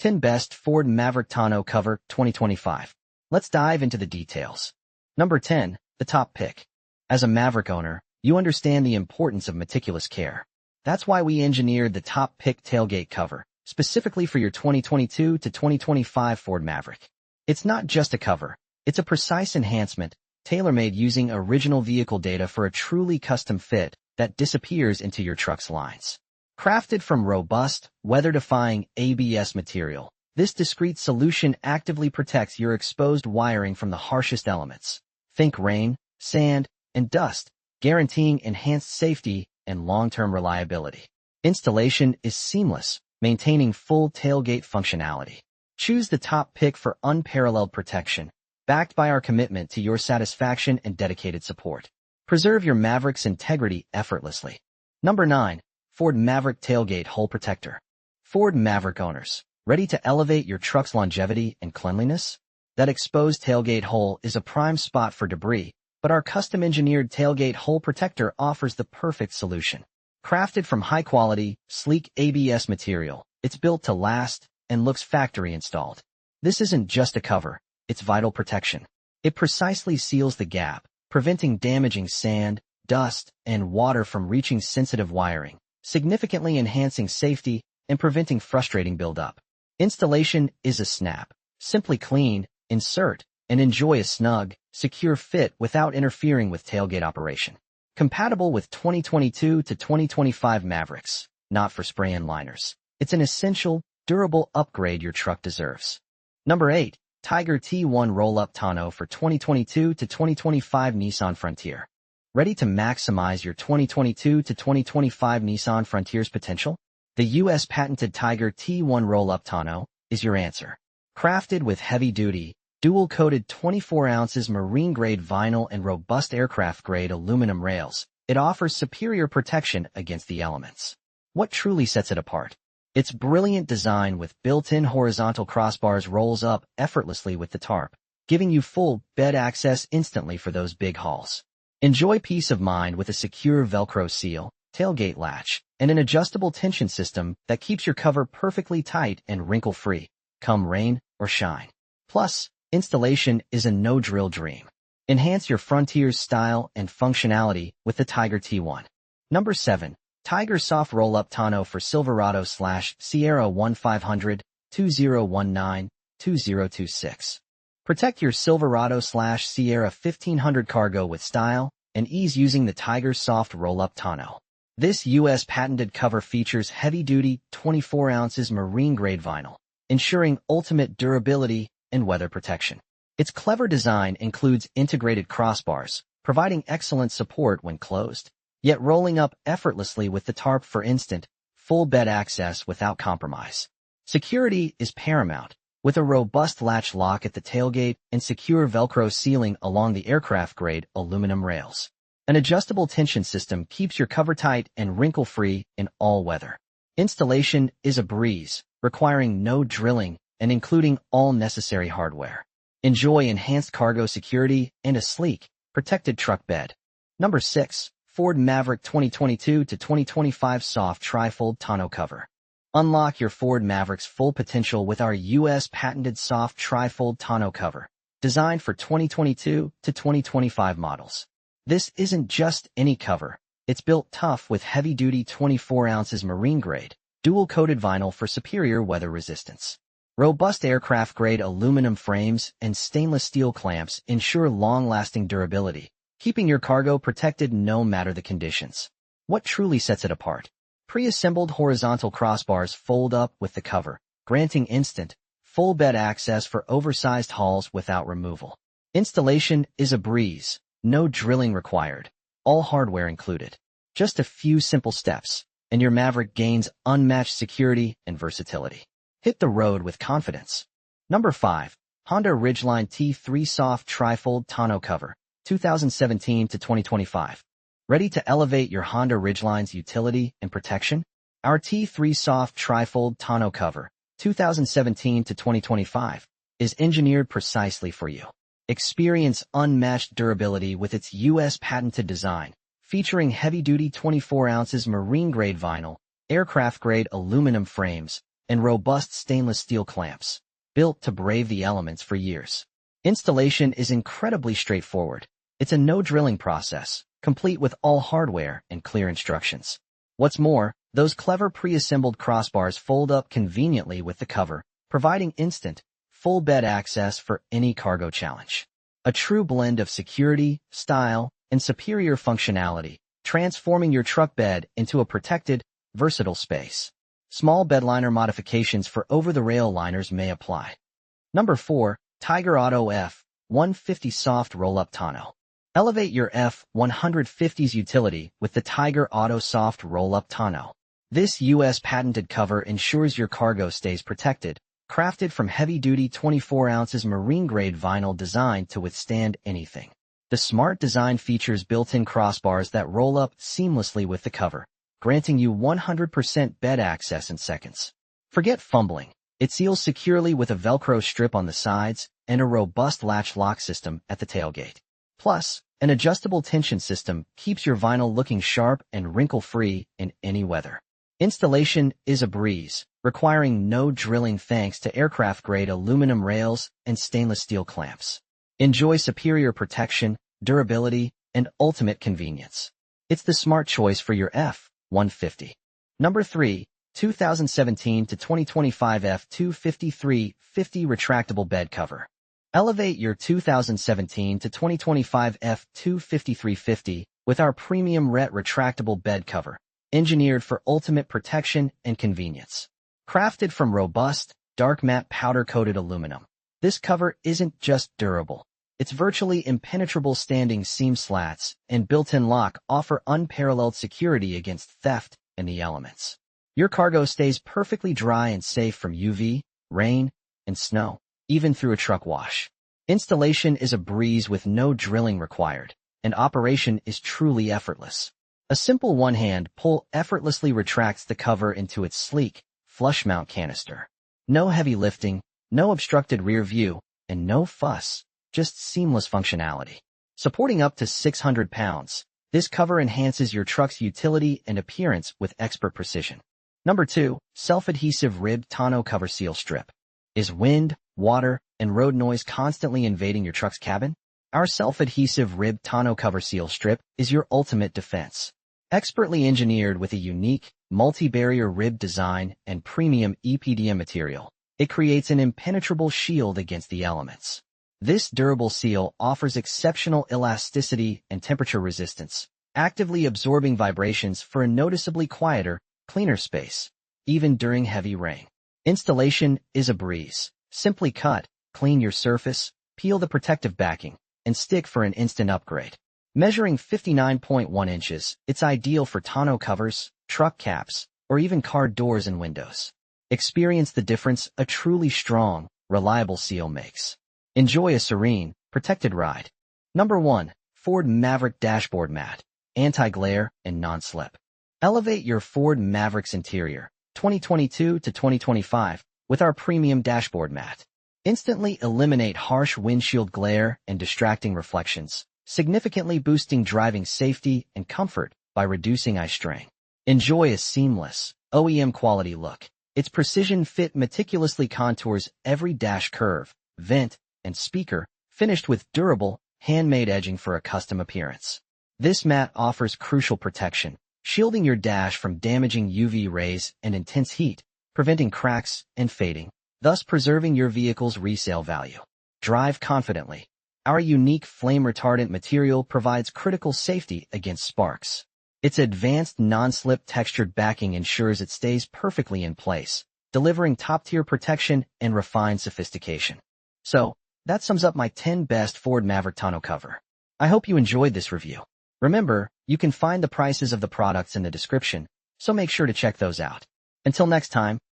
10 Best Ford Maverick Tonneau Cover 2025. Let's dive into the details. Number 10. The top pick. As a Maverick owner, you understand the importance of meticulous care. That's why we engineered the top pick tailgate cover, specifically for your 2022 to 2025 Ford Maverick. It's not just a cover, it's a precise enhancement, tailor-made using original vehicle data for a truly custom fit that disappears into your truck's lines. Crafted from robust, weather-defying ABS material, this discreet solution actively protects your exposed wiring from the harshest elements. Think rain, sand, and dust, guaranteeing enhanced safety and long-term reliability. Installation is seamless, maintaining full tailgate functionality. Choose the top pick for unparalleled protection, backed by our commitment to your satisfaction and dedicated support. Preserve your Maverick's integrity effortlessly. Number 9. Ford Maverick Tailgate Hole Protector. Ford Maverick owners, ready to elevate your truck's longevity and cleanliness? That exposed tailgate hole is a prime spot for debris, but our custom-engineered tailgate hole protector offers the perfect solution. Crafted from high-quality, sleek ABS material, it's built to last and looks factory-installed. This isn't just a cover, it's vital protection. It precisely seals the gap, preventing damaging sand, dust, and water from reaching sensitive wiring, significantly enhancing safety and preventing frustrating buildup. Installation is a snap. Simply clean, insert, and enjoy a snug, secure fit without interfering with tailgate operation. Compatible with 2022 to 2025 Mavericks, not for spray-in liners. It's an essential, durable upgrade your truck deserves. Number 8. Tyger T1 Roll-Up Tonneau for 2022 to 2025 Nissan Frontier. Ready to maximize your 2022 to 2025 Nissan Frontier's potential? The U.S. patented Tyger T1 Roll-Up Tonneau is your answer. Crafted with heavy-duty, dual-coated 24 ounces marine-grade vinyl and robust aircraft-grade aluminum rails, it offers superior protection against the elements. What truly sets it apart? Its brilliant design with built-in horizontal crossbars rolls up effortlessly with the tarp, giving you full bed access instantly for those big hauls. Enjoy peace of mind with a secure Velcro seal, tailgate latch, and an adjustable tension system that keeps your cover perfectly tight and wrinkle-free, come rain or shine. Plus, installation is a no-drill dream. Enhance your Frontier's style and functionality with the Tyger T1. Number 7. Tyger Soft Roll-Up Tonneau for Silverado/Sierra 1500 2019 2026. Protect your Silverado/Sierra 1500 cargo with style and ease using the Tyger Soft Roll-Up Tonneau. This U.S. patented cover features heavy-duty 24 ounces marine-grade vinyl, ensuring ultimate durability and weather protection. Its clever design includes integrated crossbars, providing excellent support when closed, yet rolling up effortlessly with the tarp for instant, full bed access without compromise. Security is paramount, with a robust latch lock at the tailgate and secure Velcro sealing along the aircraft-grade aluminum rails. An adjustable tension system keeps your cover tight and wrinkle-free in all weather. Installation is a breeze, requiring no drilling and including all necessary hardware. Enjoy enhanced cargo security and a sleek, protected truck bed. Number 6. Ford Maverick 2022 to 2025 Soft Trifold Tonneau Cover. Unlock your Ford Maverick's full potential with our U.S. patented soft trifold tonneau cover, designed for 2022 to 2025 models. This isn't just any cover. It's built tough with heavy-duty 24 ounces marine-grade, dual-coated vinyl for superior weather resistance. Robust aircraft-grade aluminum frames and stainless steel clamps ensure long-lasting durability, keeping your cargo protected no matter the conditions. What truly sets it apart? Pre-assembled horizontal crossbars fold up with the cover, granting instant, full bed access for oversized hauls without removal. Installation is a breeze, no drilling required, all hardware included. Just a few simple steps, and your Maverick gains unmatched security and versatility. Hit the road with confidence. Number 5. Honda Ridgeline T3 Soft Trifold Tonneau Cover, 2017 to 2025. Ready to elevate your Honda Ridgeline's utility and protection? Our T3 Soft Trifold Tonneau Cover, 2017 to 2025, is engineered precisely for you. Experience unmatched durability with its U.S. patented design, featuring heavy-duty 24 ounces marine-grade vinyl, aircraft-grade aluminum frames, and robust stainless steel clamps, built to brave the elements for years. Installation is incredibly straightforward. It's a no-drilling process, complete with all hardware and clear instructions. What's more, those clever pre-assembled crossbars fold up conveniently with the cover, providing instant, full bed access for any cargo challenge. A true blend of security, style, and superior functionality, transforming your truck bed into a protected, versatile space. Small bedliner modifications for over-the-rail liners may apply. Number 4. Tyger Auto F-150 Soft Roll-Up Tonneau. Elevate your F-150's utility with the Tyger Auto Soft Roll-Up Tonneau. This U.S. patented cover ensures your cargo stays protected, crafted from heavy-duty 24 ounces marine-grade vinyl designed to withstand anything. The smart design features built-in crossbars that roll up seamlessly with the cover, granting you 100% bed access in seconds. Forget fumbling. It seals securely with a Velcro strip on the sides and a robust latch lock system at the tailgate. Plus, an adjustable tension system keeps your vinyl looking sharp and wrinkle-free in any weather. Installation is a breeze, requiring no drilling thanks to aircraft-grade aluminum rails and stainless steel clamps. Enjoy superior protection, durability, and ultimate convenience. It's the smart choice for your F-150. Number 3. 2017 to 2025 F-253 50 Retractable Bed Cover. Elevate your 2017 to 2025 F-253 50 with our premium retractable bed cover, engineered for ultimate protection and convenience. Crafted from robust, dark matte powder-coated aluminum, this cover isn't just durable. Its virtually impenetrable standing seam slats and built-in lock offer unparalleled security against theft and the elements. Your cargo stays perfectly dry and safe from UV, rain, and snow, even through a truck wash. Installation is a breeze with no drilling required, and operation is truly effortless. A simple one-hand pull effortlessly retracts the cover into its sleek, flush-mount canister. No heavy lifting, no obstructed rear view, and no fuss, just seamless functionality. Supporting up to 600 pounds, this cover enhances your truck's utility and appearance with expert precision. Number 2. Self-Adhesive Ribbed Tonneau Cover Seal Strip. Is wind, water, and road noise constantly invading your truck's cabin? Our self-adhesive ribbed tonneau cover seal strip is your ultimate defense. Expertly engineered with a unique, multi-barrier ribbed design and premium EPDM material, it creates an impenetrable shield against the elements. This durable seal offers exceptional elasticity and temperature resistance, actively absorbing vibrations for a noticeably quieter, cleaner space, even during heavy rain. Installation is a breeze. Simply cut, clean your surface, peel the protective backing, and stick for an instant upgrade. Measuring 59.1 inches, it's ideal for tonneau covers, truck caps, or even car doors and windows. Experience the difference a truly strong, reliable seal makes. Enjoy a serene, protected ride. Number 1. Ford Maverick Dashboard Mat. Anti-glare and non-slip. Elevate your Ford Maverick's interior, 2022 to 2025, with our premium dashboard mat. Instantly eliminate harsh windshield glare and distracting reflections, significantly boosting driving safety and comfort by reducing eye strain. Enjoy a seamless, OEM-quality look. Its precision fit meticulously contours every dash curve, vent, and speaker, finished with durable, handmade edging for a custom appearance. This mat offers crucial protection, shielding your dash from damaging UV rays and intense heat, preventing cracks and fading, thus preserving your vehicle's resale value. Drive confidently. Our unique flame-retardant material provides critical safety against sparks. Its advanced non-slip textured backing ensures it stays perfectly in place, delivering top-tier protection and refined sophistication. So, that sums up my 10 best Ford Maverick tonneau cover. I hope you enjoyed this review. Remember, you can find the prices of the products in the description, so make sure to check those out. Until next time,